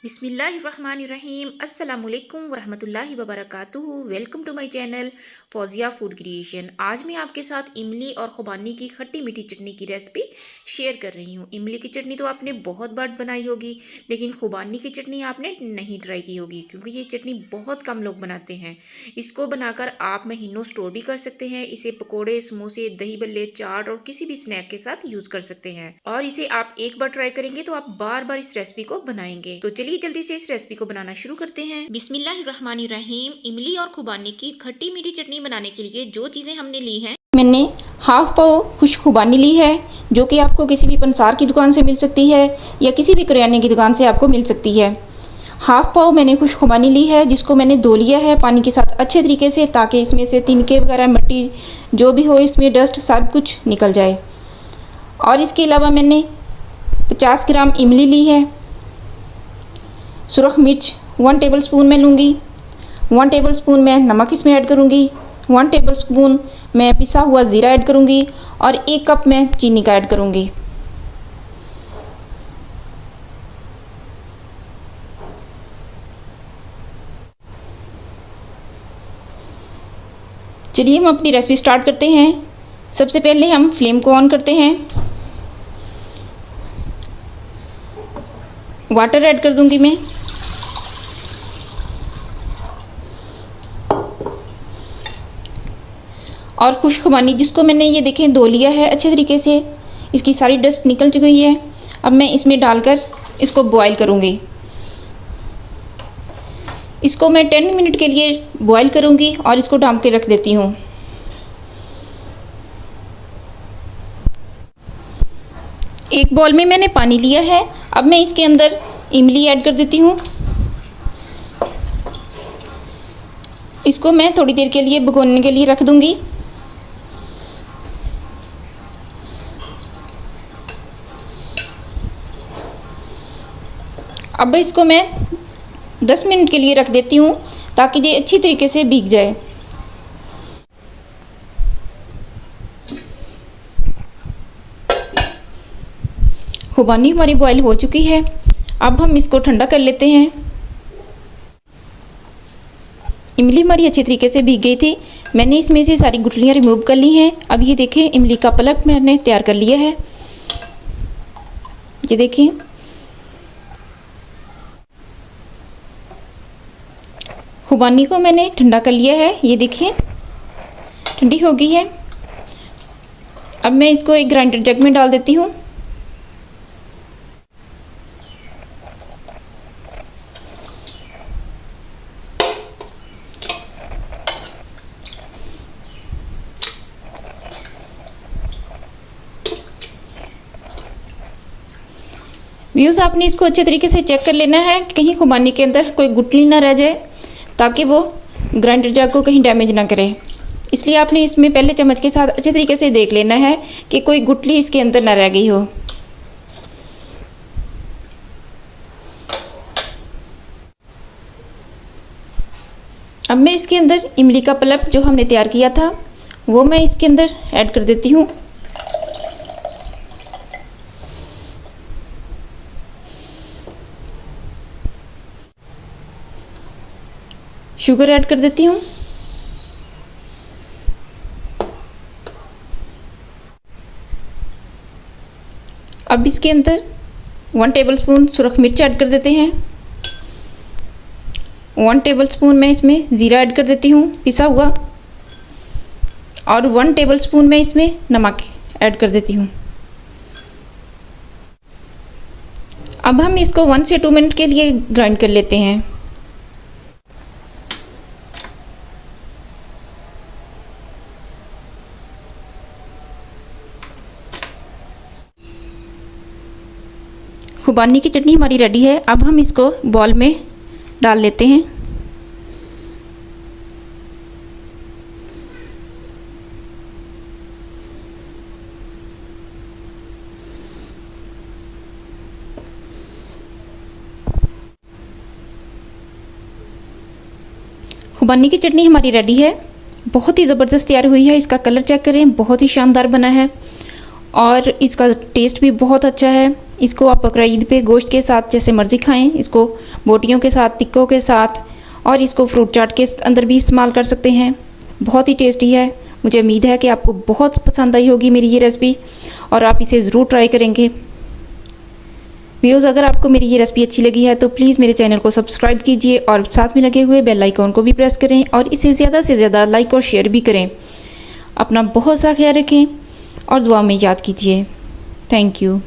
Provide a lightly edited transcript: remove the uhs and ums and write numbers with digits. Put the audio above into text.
बिस्मिल्लाहिर्रहमानिर्रहीम अस्सलामुअलैकुम वरहमतुल्लाहि वबरकातुहू। Welcome to my channel Fauzia food creation. आज मैं आपके साथ इमली और खुबानी की खट्टी मीठी चटनी की रेसिपी शेयर कर रही हूँ। इमली की चटनी तो आपने बहुत बार बनाई होगी, लेकिन खुबानी की चटनी आपने नहीं ट्राई की होगी, क्योंकि ये चटनी बहुत कम लोग बनाते हैं। इसको बनाकर आप महीनों स्टोर भी कर सकते हैं। इसे पकोड़े, समोसे, दही बल्ले, चाट और किसी भी स्नैक के साथ यूज कर सकते हैं। और इसे आप एक बार ट्राई करेंगे तो आप बार बार इस रेसिपी को बनाएंगे। तो चलिए जल्दी से इस रेसिपी को बनाना शुरू करते हैं। बिस्मिल्लाहिर्रहमानिर्रहीम। इमली और खुबानी की खट्टी मीठी चटनी बनाने के लिए जो चीजें हमने ली हैं, मैंने हाफ पाव खुश खुबानी ली है, जो कि आपको किसी भी पंसार की दुकान से मिल सकती है या किसी भी करियाने की दुकान से आपको मिल सकती है। हाफ पाव मैंने खुश खुबानी ली है, जिसको मैंने धो लिया है पानी के साथ अच्छे तरीके से, ताकि इसमें से तिनके वगैरह, मिट्टी जो भी हो, इसमें डस्ट सब कुछ निकल जाए। और इसके अलावा मैंने 50 ग्राम इमली ली है। सुरख मिर्च 1 टेबल स्पून मैं लूँगी। 1 टेबल स्पून मैं नमक इसमें ऐड करूँगी। 1 टेबल स्पून मैं पिसा हुआ ज़ीरा ऐड करूँगी और 1 कप मैं चीनी का ऐड करूँगी। चलिए हम अपनी रेसिपी स्टार्ट करते हैं। सबसे पहले हम फ्लेम को ऑन करते हैं। वाटर ऐड कर दूँगी मैं। और खुश खुबानी, जिसको मैंने ये देखें धो लिया है अच्छे तरीके से, इसकी सारी डस्ट निकल चुकी है। अब मैं इसमें डालकर इसको बॉईल करूँगी। इसको मैं 10 मिनट के लिए बॉईल करूँगी और इसको ढक के रख देती हूँ। एक बॉल में मैंने पानी लिया है। अब मैं इसके अंदर इमली ऐड कर देती हूँ। इसको मैं थोड़ी देर के लिए भिगोने के लिए रख दूँगी। अब इसको मैं 10 मिनट के लिए रख देती हूँ, ताकि ये अच्छी तरीके से भीग जाए। खुबानी हमारी बॉईल हो चुकी है। अब हम इसको ठंडा कर लेते हैं। इमली हमारी अच्छी तरीके से भीग गई थी। मैंने इसमें से सारी गुठलियाँ रिमूव कर ली हैं। अब ये देखें, इमली का पल्प मैंने तैयार कर लिया है। ये देखिए, खुबानी को मैंने ठंडा कर लिया है। ये देखिए ठंडी हो गई है। अब मैं इसको एक ग्राइंडर जग में डाल देती हूँ। व्यूज़, आपने इसको अच्छे तरीके से चेक कर लेना है कि कहीं खुबानी के अंदर कोई गुठली ना रह जाए, ताकि वो ग्राइंडर जग को कहीं डैमेज ना करे। इसलिए आपने इसमें पहले चम्मच के साथ अच्छे तरीके से देख लेना है कि कोई गुठली इसके अंदर ना रह गई हो। अब मैं इसके अंदर इमली का पल्प जो हमने तैयार किया था, वो मैं इसके अंदर ऐड कर देती हूँ। शुगर ऐड कर देती हूँ। अब इसके अंदर 1 टेबल स्पून सुरख मिर्च ऐड कर देते हैं। 1 टेबल स्पून मैं इसमें ज़ीरा ऐड कर देती हूँ पिसा हुआ, और 1 टेबल स्पून मैं इसमें नमक ऐड कर देती हूँ। अब हम इसको 1 से 2 मिनट के लिए ग्राइंड कर लेते हैं। खुबानी की चटनी हमारी रेडी है। अब हम इसको बॉल में डाल लेते हैं। खुबानी की चटनी हमारी रेडी है। बहुत ही ज़बरदस्त तैयार हुई है। इसका कलर चेक करें, बहुत ही शानदार बना है और इसका टेस्ट भी बहुत अच्छा है। इसको आप बकरा ईद पे गोश्त के साथ जैसे मर्ज़ी खाएं। इसको बोटियों के साथ, टिक्कों के साथ, और इसको फ्रूट चाट के अंदर भी इस्तेमाल कर सकते हैं। बहुत ही टेस्टी है। मुझे उम्मीद है कि आपको बहुत पसंद आई होगी मेरी ये रेसिपी और आप इसे ज़रूर ट्राई करेंगे। व्यूअर्स, अगर आपको मेरी ये रेसिपी अच्छी लगी है तो प्लीज़ मेरे चैनल को सब्सक्राइब कीजिए और साथ में लगे हुए बेल आइकॉन को भी प्रेस करें और इसे ज़्यादा से ज़्यादा लाइक और शेयर भी करें। अपना बहुत सा ख्याल रखें और दुआ में याद कीजिए। Thank you.